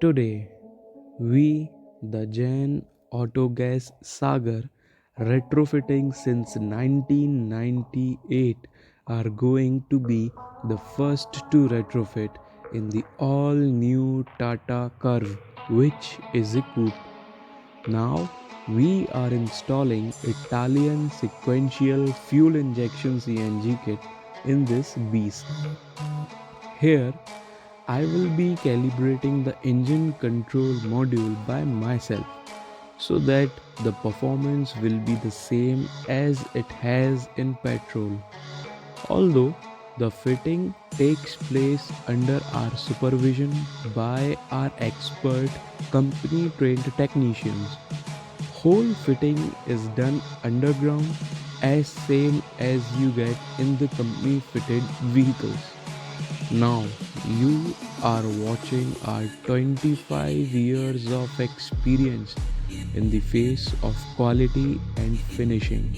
Today, we, the Jain Auto Gas SAGAR, retrofitting since 1998, are going to be the first to retrofit in the all new Tata Curve, which is equipped. Now, we are installing Italian sequential fuel injection CNG kit in this beast. Here, I will be calibrating the engine control module by myself so that the performance will be the same as it has in petrol. Although the fitting takes place under our supervision by our expert company trained technicians. Whole fitting is done underground as same as you get in the company fitted vehicles. Now you are watching our 25 years of experience in the face of quality and finishing,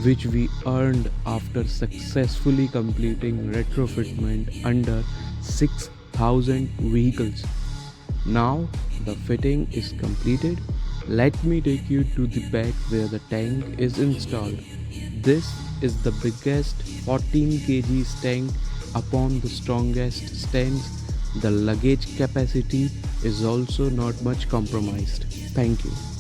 which we earned after successfully completing retrofitment under 6,000 vehicles. Now the fitting is completed. Let me take you to the back where the tank is installed. This is the biggest 14 kg tank upon the strongest stands. The luggage capacity is also not much compromised. Thank you.